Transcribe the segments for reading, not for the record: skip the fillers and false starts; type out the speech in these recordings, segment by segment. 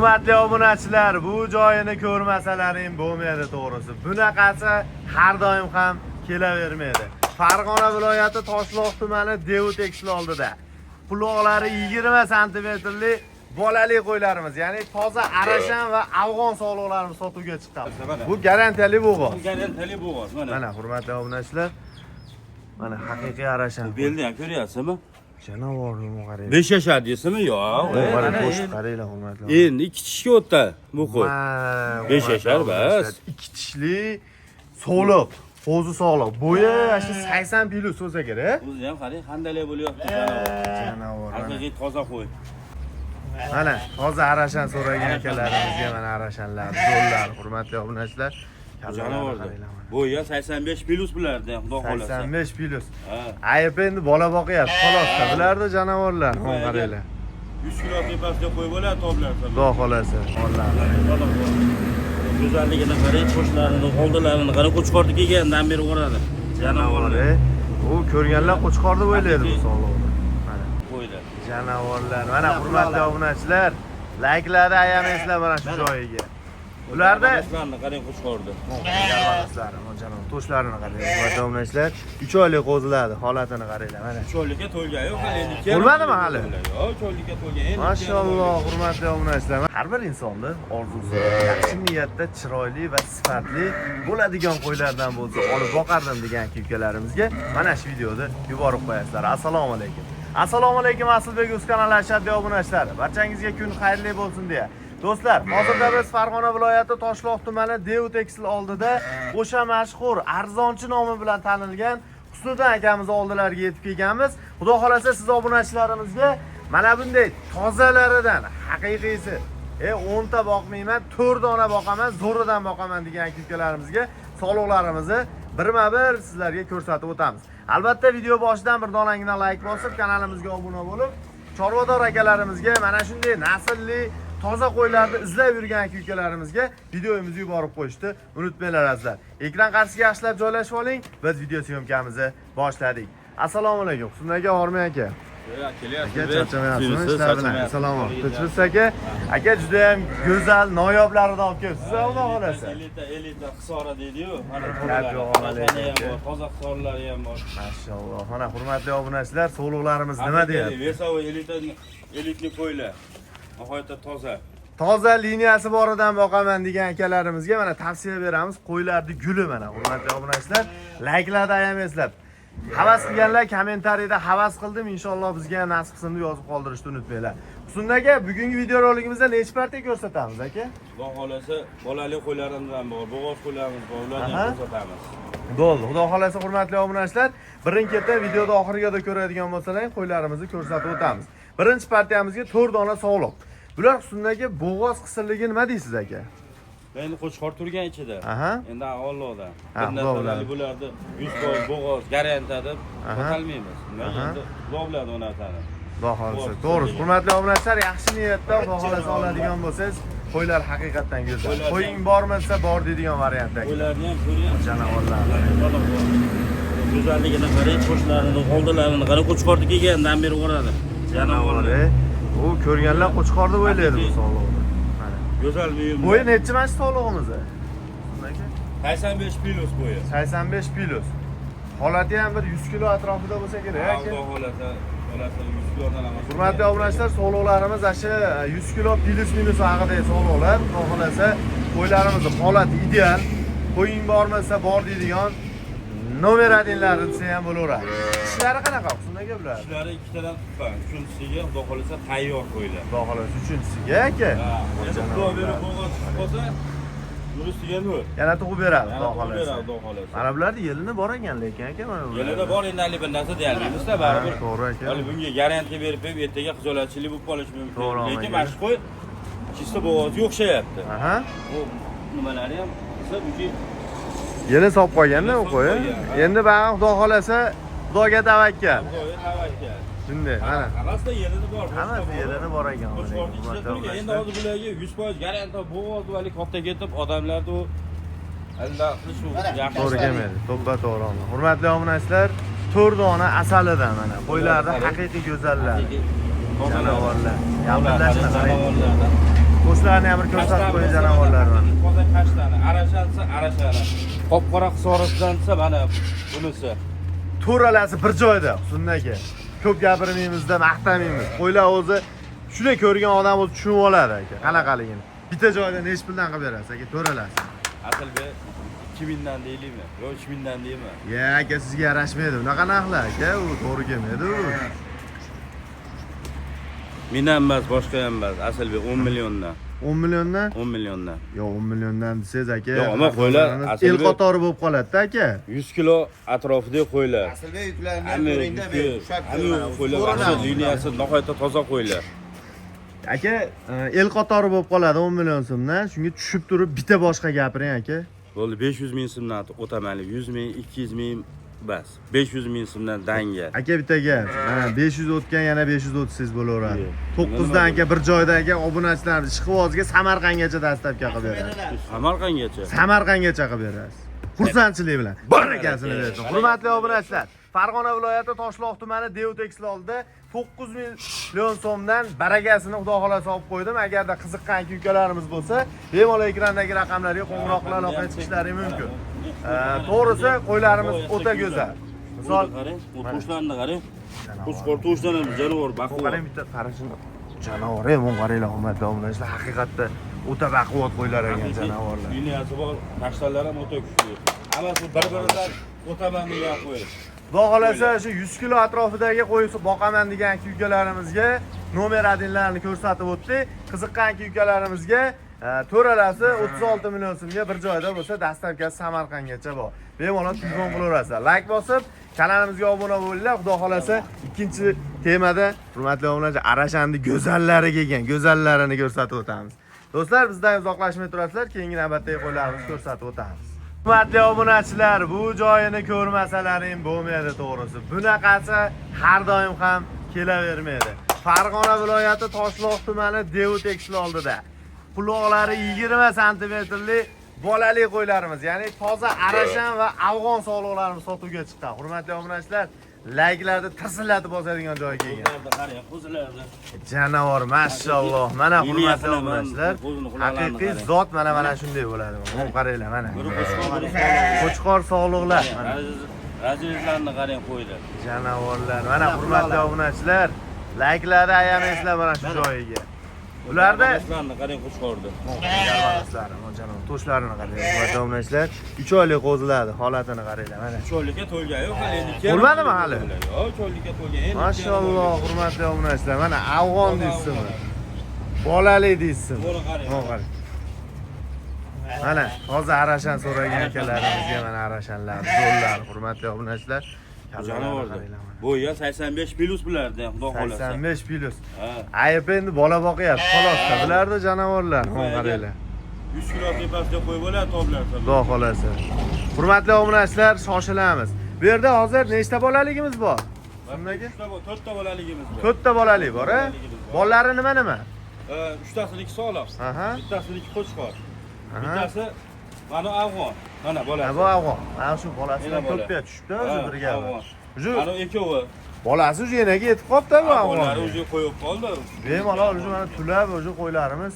Hurmatli obunachilar, bu joyini ko'rmasalaring bo'lmaydi to'g'risi. Bunaqasi har doim ham kelavermaydi. Farg'ona viloyati Toshloq tumani Devut Tekstil oldida. Quloqlari 20 sm bolali qo'ylarimiz, ya'ni toza arashan va afg'on sog'liqlarimiz sotuvga chiqadi. Bu garantiyali bo'g'oz. Garantiyali bo'g'oz. Mana hurmatli obunachilar, mana haqiqiy arashan. Belni ham ko'ryapsizmi? Janovorni qarang. 5 yashar deysizmi? Yo'q. Mana qo'shib qaranglar hurmatli. Endi 2 tishga o'tdi bu qo'y. 5 yashar bas. 2 tishli so'liq, qo'zi sog'liq. Bo'yi shu 80 kilo so'za kerak. O'zi ham qarang, qanday bo'lyapti Janavor. haqiqiy toza qo'y. Mana toza arashan so'ragan akalarimizga mana arashanlar, zo'llar, hurmatli obunachilar. Janovorda. Bo'yi 85 plus bularda, xudo xolasa. 85 plus. Ha. Ayb endi bola boqyapti, xolos. Bularda janovorlar, qaranglar. 100 kilo tepasida qo'y bo'ladi, toblar. Xudo xolasa. Go'zalligini qarang, qo'shlarini, oldilarini qarang, qo'chqorni kelgandan beri o'radi. Janovorlar. U ko'rganlar qo'chqorni o'ylaydi bu sog'liqni. Mana Qo'ydi. janavorlar. Mana hurmatli obunachilar, layklarni ayamaysizlar mana shu joyiga. Ularda qarang qo'chqorni. garvalaslari, janob, toshlarini qarang. Hurmatli obunachilar, 3 oylik qo'ziladi, holatini qaranglar mana. 3 oylikka to'lgan yo'q, hali endi. Bo'lmadimi hali? Yo'q, 3 oylikka to'lgan. Endi Mashalloh, hurmatli obunachilar. Har bir insonni orzusi yaxshi niyatda, chiroyli va sifatli bo'ladigan qo'ylardan bo'lsa, olib boqardim degan ukalarimizga mana shu videoni yuborib qo'yasizlar. Assalomu alaykum. Assalomu alaykum Asilbek Uz kanali ashaddiy obunachilari. Barchangizga kun xayrli bo'lsin deya. Do'stlar, hozirda biz Farg'ona viloyati Toshloq tumani Devut Tekstil oldida o'sha mashhur arzonchi nomi bilan tanilgan Husniddin akamiz oldilariga yetib kelganmiz. Xudo xolasa siz obunachilarimizga mana bunday tozalaridan haqiqiysi 10 ta boqmayman, 4 dona boqaman, zo'ridan boqaman degan ukalarimizga sog'liqlarimizni birma-bir sizlarga ko'rsatib o'tamiz. Albatta video boshidan bir donangina like bosib, kanalimizga obuna bo'lib, chorvador akalarimizga mana shunday naslli toza qo'ylarni izlab yurgan ukalarimizga videomizni yuborib qo'yishni unutmanglar azizlar. Ekran qarshisiga yaxshilab joylashib oling. Biz video syomkamizni boshladik. Assalomu alaykum. Husniddin aka, Hormay aka. Kelyapsiz. Aka charchamayapsizmi ishlar bilan? Assalomu alaykum. Tinchsiz aka? Aka juda ham go'zal, noyoblaridan olib kelibsiz, Xudo xolasa. Elita hisora deydi-yu. Mana toza hisorlari ham bor. Mashalloh. Mana hurmatli obunachilar, sog'liqlarimiz nima deyapti? Vesovoy elitni qo'ylar. Nihoyatda toza. Toza liniyasi boridan boqaman degan akalarimizga mana tavsiya beramiz. Qo'ylarni guli mana hurmatli obunachilar. Layklarni ayamaysizlar. Havas qilganlar kommentariyada havas qildim, inshaalloh bizga nasib qilsin deb yozib qoldirishni unutmanglar. Husniddin aka, bugungi video roligimizda necha parta ko'rsatamiz aka? Xudo xolasa bolali qo'ylarimizdan bor, bo'g'oz qo'ylarimiz bor, ularni ko'rsatamiz. Bo'ldi. Xudo xolasa hurmatli obunachilar, birin-ketin videoda oxiriga ko'radigan bo'lsalaring, qo'ylarimizni ko'rsatib o'tamiz. Birinchi partiyamizga 4 dona sog'liq. Bular Husniddin aka bo'g'oz qisilligi nima deysiz aka? Endi qo'chqor turgan ichida. Endi Allohda. Allohda. Bularni 100% bo'g'oz garantiya deb o'talmaymiz. Endi Allohda o'natadi. Xudo xolasa. To'g'ri. Hurmatli obunachilar, yaxshi niyatda Xudo xolasa oladigan bo'lsangiz, qo'ylar haqiqatan go'zal. Qo'ying bormi desa bor deydigan variantda. Qo'ylarni ham ko'ryapsiz. Janovorlar. Go'zalligini qarang, qo'shlarini, oldilarini qarang, qo'chqorni kelgandan beri o'radi. Janovorlar. U ko'rganlar qo'chqorni o'ylaydi bu sog'liqni. Mana. Go'zal buyum. Bo'yi necha mana sog'lig'imiz? 85 plus bo'yi. 85 plus. Holati ham bir 100 kilo atrofida bo'lsa kerak aka. Xudo xolasa 100 kilodan emas. Hurmatli obunachilar, sog'liqlarimiz asha 100 kilo plus minus haqidagi sog'liqlar. Xudo xolasa qo'ylarimizning holati ideal. Qo'ying bormi desa bor deydigan nomer adinlari desa ham bo'laveradi. Ishlari qanaqa Husniddin aka bular? Ishlari ikkitadan tuqqan. Uchinchisiga xudo xolasa tayyor qo'ylar. Xudo xolasa uchinchisiga aka. Xudo berib bo'g'oz chiqsa, yurisiga nur. Yana tug'ib beradi xudo xolasa. Xudo xolasa. Mana bularning yelini bor ekan lekin aka mana bular. Yelida bor endi hali bir narsa deyolmaymiz-da, baribir. To'g'ri aka. Hali bunga garantiya berib, ertaga xijolatchilik bo'lib qolishi mumkin. Lekin mana shu qo'y chista bo'g'ozga o'xshayapti. Bu nimalari ham bunga yeli solib qo'yganda u qo'y. Endi bag'am xudo xolasa Xudoga tavakkal. Xudoga tavakkal. Shunday, mana. Hammasi yelini bor. Hammasi yelini bor ekan. Endi hozir bularga 100% garantiya bo'g'oz vali katta ketib, odamlarni u Allah shu yaxshi. To'g'ri kelmaydi. To'g'ri. Hurmatli obunachilar, 4 dona asalidan mana. Qo'ylarning haqiqiy go'zallar. Janovorlar. Yaqinlashma qarang. Qo'shlarni ham bir ko'rsatib qo'ying janovorlar mana. Qo'za kashtani, arashansa arashani. Qop-qora hisorotdansa mana bunisi. To'ralasi bir joyda Husnul aka. Ko'p gapirmaymizda, maqtamaymiz. Qo'ylar o'zi shuni ko'rgan odam o'zi tushunib oladi aka. Qanaqaligini. Bitta joyda nechi puldan qilib berasiz aka to'ralasi? Aslida 2000 dan deylikmi? Yo 3000 dan deymi? Ya aka sizga yarashmaydi. Unaqa narxlar aka, u to'g'ri kelmaydi u. Mendan emas, boshqa ham emas. Aslida 10 milliondan. 10 milliondan? 10 milliondan. Yo 10 milliondan desangiz aka. Yo'q, ammo qo'ylar el qatori bo'lib qoladi-da aka. 100 kilo atrofida qo'ylar. Aslida yuklarini Hamma ko'ringda ushlab qo'ylar aslida liniyasi nihoyatda toza qo'ylar. Aka, el qatori bo'lib qoladi 10 million so'mdan. Shunga tushib turib bitta boshqa gapiring aka. Bo'ldi 500 ming so'mdan o'tamanlik, 100 ming, 200 ming bas. 500 ming so'mdan dangal. Aka bitta gap. 500 o'tgan yana 500 o'tsangiz bo'laveradi. 9 dan aka bir joydagi obunachilarni Ishqibozga Samarqandgacha dastlabki qilib beradi. Samarqandgacha. Samarqandgacha qilib berasiz. Xursandchilik bilan. Barakasini bersin. Hurmatli obunachilar, Farg'ona viloyati Toshloq tumani Deotex oldida 9 million so'mdan baragasini xudo xolasa olib qo'ydim. Agarda qiziqqan ukalarimiz bo'lsa, bemalol ekrandagi raqamlarga qo'ng'iroq qilib aloqa chiqishlari mumkin. To'g'risi qo'ylarimiz o'ta go'zal. Misol, to'shlarni qarang. Qo'shqor to'shdan ham janavor baquvvat. qarang bitta qarashini. Janavor ham qaranglar, hurmatli obunachilar, haqiqatda o'ta baquvvat qo'ylar ekan janavorlar. Liniyasi bor, tashlarlar ham o'ta kuchli. Hammasi bir-biridan o'taman degan qo'y. Xudo xolasa shu 100 kilo atrofidagi qo'yib boqaman degan ukalarimizga nomer adinlarni ko'rsatib o'tdik. Qiziqqan ukalarimizga to'ralasi 36 million so'mga bir joyda bo'lsa, dastlabkasi Samarqandgacha bor. Bemalol telefon qilaverasizlar. Like bosib, kanalimizga obuna bo'linglar. Xudo xolasa ikkinchi temada hurmatli obunachilar Arashanni go'zallari kelgan, go'zallarini ko'rsatib o'tamiz. Do'stlar, bizdan uzoqlashmay turasizlar, keyingi navbatdagi qo'ylarimizni ko'rsatib o'tamiz. Hurmatli obunachilar, bu joyini ko'rmasalaring bo'lmaydi to'g'risi. Bunaqasi har doim ham kelavermaydi. Farg'ona viloyati Toshloq tumani Deotex oldida quloqlari 20 santimetrli bolali qo'ylarimiz, ya'ni toza arashan va afg'on sog'liqlarimiz sotuvga chiqqan. Hurmatli obunachilar, layklarni tirsillatib bosadigan joyga kelgan. Qarang, qo'zilarni. Janavor, mashalloh. Mana hurmatli obunachilar, haqiqiy zot mana shunday bo'ladi. Mana qaranglar, mana. Qo'chqor sog'liqlar. Razizlarni qarang qo'ylar. Janavorlar. Mana hurmatli obunachilar, layklarni ayamaysizlar mana shu joyiga. Ularda qarang qo'chqordi. Garvalaslari, janob, to'shlarini qarang. Hurmatli obunachilar, 3 oylik qo'zilarni holatini qaranglar mana. 3 oylikka to'lgan yo'q hali. Bo'lmadimi hali? Yo'q, 3 oylikka to'lgan. Mashalloh, hurmatli obunachilar, mana afg'on deysizmi? Bolali deysizmi? Mana qarang. Mana toza arashan so'ragan akalarimizga mana arashanlar, zo'rlar, hurmatli obunachilar. Janavorda. Bo'yi 85 plus bularda, xudo xolasa. 85 plus. Ayib endi bola boqyapti, xolosda. Bularda janavorlar, qaranglar. 100 kilo tepasida qo'y bo'ladi, toblar. Xudo xolasa. Hurmatli obunachilar, shoshilamiz. Bu yerda hozir nechta bolaligimiz bor? Qandaga? 4 ta bolaligimiz bor. 4 ta bolalik bor, a? Bolalari nima? 3tasiniki sog'lom. Bittasiniki qo'chqor. Bittasi mana afg'on. Mana bolasi. Bu afg'on. Mana shu bolasidan ko'pga tushibdi o'zi birga. Mana ikkovi. Bolasi o'zi yenaga yetib qoldi bu afg'on. Bolalari o'zi qo'yib qoldi. Bemalol o'zi mana tulab o'zi qo'ylarimiz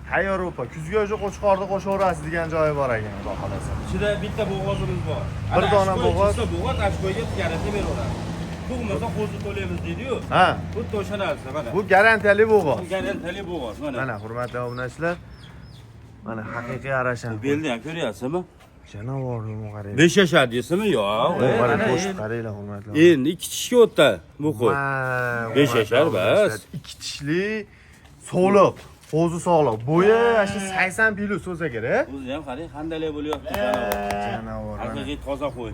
tayyor o'pa. Kuzga o'zi qo'chqorni qo'shaverasiz degan joyi bor ekan, xudo xolasa. Ichida bitta bo'g'ozimiz bor. Bir dona bo'g'oz. Bo'g'oz ashkoyga garantiya beraveradi. Tug'masa qo'zni to'laymiz deydi-yu. Ha. Xuddi o'sha narsa mana. Bu garantiyali bo'g'oz. Bu garantiyali bo'g'oz mana. Mana hurmatli obunachilar. Mana haqiqiy arashan. Belni ham ko'ryapsizmi? Janavorni qarang. 5 yashar deysizmi? Yo'q. Mana qo'shib qaranglar hurmatli. Endi 2 tishga o'tdi bu qo'y. 5 yashar bas. 2 tishli so'liq, qo'zi sog'liq. Bo'yi shu 80 plus bo'lsa kerak. O'zi ham qarang, qanday bo'lyapti. Janavor. Haqiqiy toza qo'y.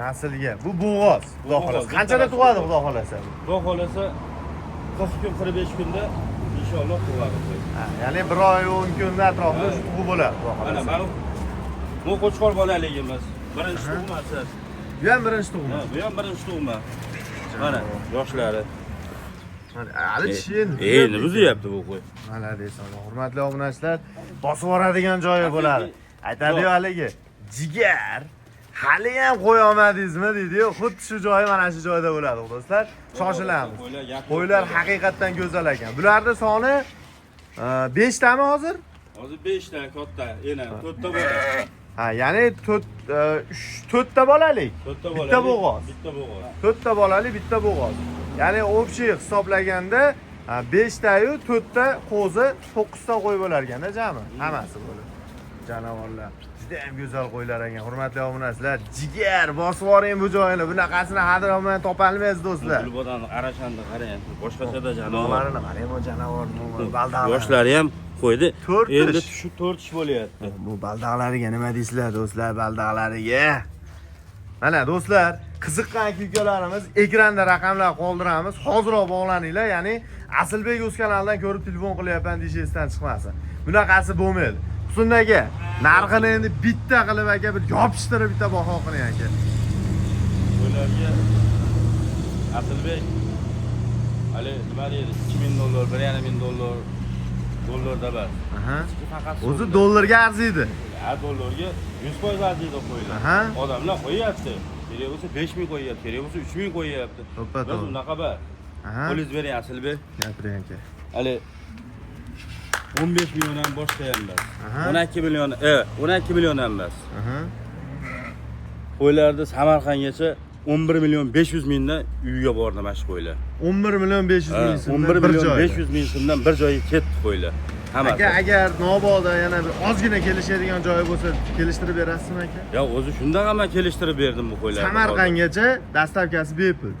Naslga. Bu bo'g'oz. Xudo xolasa. Qanchada tug'adi xudo xolasa? Xudo xolasa 40 kun, 45 kunda inshaalloh tug'adi. Ya'ni 1 oy 10 kunda atrofida shu tug'ib bo'ladi xudo xolasa. Mana bu qo'chqor bolaligimiz. Birinchi tug'masi. Bu ham birinchi tug'ma. Bu ham birinchi tug'ma. Mana yoshlari. Hali tishi endi buzyapti bu qo'y. Mana deysan, hurmatli obunachilar, bosib yuboradigan joyi bo'ladi. Aytadi-yu haligi, jigar. Hali ham qo'y olmadingizmi deydi-yu, xuddi shu joyi mana shu joyda bo'ladi, do'stlar. Shoshilamiz. Qo'ylar haqiqatan go'zal ekan. Bularning soni 5 tami hozir? Hozir 5 ta katta, yana 4 ta bola. Ha, ya'ni 4 ta bolalik. Bitta bo'g'oz. Bitta bo'g'oz. 4 ta bolali, bitta bo'g'oz. Ya'ni общий hisoblaganda 5 tayu 4 ta qo'zi, 9 ta qo'y bo'lar ekanda jami. Hammasi bo'lib. Janavorlar. Juda ham go'zal qo'ylar ekan. Hurmatli obunachilar, jigar bosib yuboring bu joyini. Bunaqasini hadromdan topolmaysiz do'stlar. Gulbodan qarashanda qarang, boshqachada janavor. Nomarini qarang, bu janavor, baldaqlar. Yoshlari ham qo'ydi. Endi tish. shu 4 tish bo'lyapti. Bu baldaqlariga nima deysizlar do'stlar, baldaqlariga? Mana do'stlar, qiziqqan ukalarimiz ekranda raqamlar qoldiramiz. Hoziroq bog'laninglar, ya'ni Asilbek o'z kanalidan ko'rib telefon qilyapman deyishingizdan chiqmasin. Bunaqasi bo'lmaydi. Husndaga narxini endi bitta qilib aka bir yopishtirib bitta baho qiling aka. Ularga Asilbek hali nima deydi? $2000, $1.5 bas. Aha. Faqat O'zi dollarga arziydi. Ha, dollarga 100% arziydi qo'ylar. Odamlar qo'yapti. Kerak bo'lsa 5000 qo'yapti, kerak bo'lsa 3000 qo'yapti. Biz unaqa bas. Qo'lingiz bering Asilbek. Gapiring aka. Hali 15 milliondan boshlayapmiz. 12 million, 12 milliondan bas. Qo'ylarni Samarqandgacha 11 million 500 mingdan uyiga bordi mana shu qo'ylar. 11 million 500 ming so'mdan 11 million 500 ming so'mdan bir joyga ketdi qo'ylar. Hammasi. Agar Nobodda yana bir ozgina kelishadigan joyi bo'lsa, kelishtirib berasizmi aka? Ya o'zi shundan ham kelishtirib berdim bu qo'ylarni. Samarqandgacha dastavkasi bepul.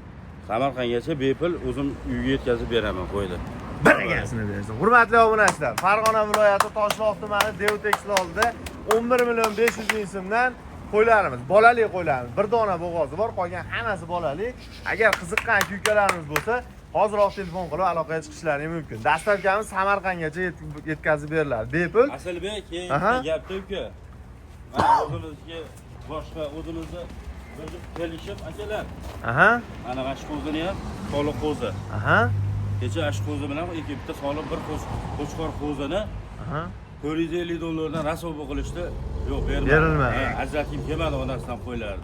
Samarqandgacha bepul o'zim uyga yetkazib beraman qo'ydi. Bir egasini bersin. Hurmatli obunachilar, Farg'ona viloyati Toshloq tumani Devtex oldida 11 million 500 ming so'mdan qo'ylarimiz, bolali qo'ylarimiz, bir dona bo'g'ozi bor, qolgan hammasi bolali. Agar qiziqqan ukalarimiz bo'lsa, hoziroq telefon qilib aloqaga chiqishlari mumkin. Dastavkamiz Samarqandgacha yetkazib beriladi. Bepul. Asilbek, keyin gapda uka. Mana o'zimizga boshqa o'zimizda bir kelishib akalar. Mana shu qo'zini ham soliq qo'zi. Kecha ash qo'zi bilan ikki bitta soliq bir qo'chqor qo'zini $450 rasoba qilishdi. Yo'q, berilmadi. Ajratib kelmadi onasidan qo'ylardi.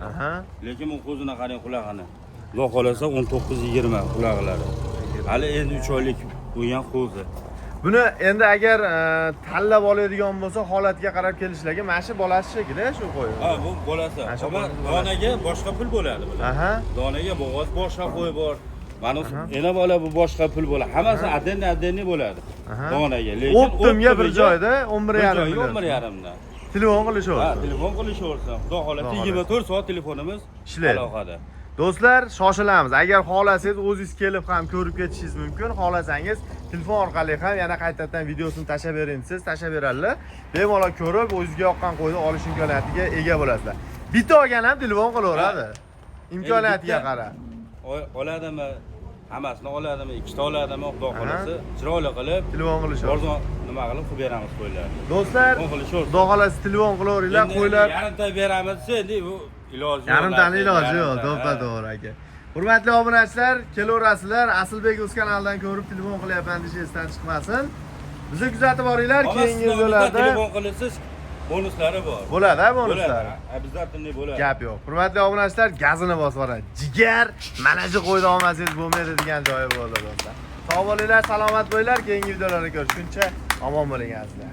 Lekin bu qo'zini qarang qulog'ini. Xudo xolasa 19-20 qulog'lari. Hali endi 3 oylik bo'lgan qo'zi. Buni endi agar tanlab oladigan bo'lsa, holatiga qarab kelishlarga mana shu bolasi shekilli shu qo'y. Ha, bu bolasi. Donaga boshqa pul bo'ladi bular. Donaga bo'g'oz boshqa qo'y bor. Mana ena bola bu boshqa pul bo'ladi. Hammasi adden bo'ladi. Donaga. Lekin optimga bir joyda 11.5 million. 11.5 dan. Telefon qilishaversin. Ha, telefon qilishaversin. Xudo xolasa 24 soat telefonimiz ishlaydi. Aloqada. Do'stlar, shoshilamiz. Agar xolasangiz o'zingiz kelib ham ko'rib ketishingiz mumkin. Xolasangiz telefon orqali ham yana qaytadan videosini tashlab bering desiz, tashlab beradilar. Bemalol ko'rib, o'zingizga yoqqan qo'yni olish imkoniyatiga ega bo'lasizlar. Bitta olgan ham telefon qilaveradi. Imkoniyatiga qarab. Oladimi? Hammasini oladimi? Ikkita oladimi? Xudo xolasa chiroyli qilib telefon qilishadi. Arzon nima qilib beramiz qo'ylarni. Do'stlar, xudo xolasa telefon qilaveringlar, qo'ylar. Yarimta beramiz, endi bu iloji yo'q. Yarimtani iloji yo'q, to'g'ri aka. Hurmatli obunachilar, kelaverasizlar. Asilbek o'z kanalidan ko'rib telefon qilyapman deyishingizdan chiqmasin. Bizni kuzatib boringlar, keyingi videolarda telefon qilasiz, bonuslari bor. Bo'ladi, bonuslar. Обязательно bo'ladi. Gap yo'q. Hurmatli obunachilar, gazini bosib yuboradi. Jigar, mana shu qo'yda olmasangiz bo'lmaydi degan joyi bo'ldi do'stlar. Sog' bo'linglar, salomat bo'linglar, keyingi videolarda ko'rishguncha omon bo'ling azizlar.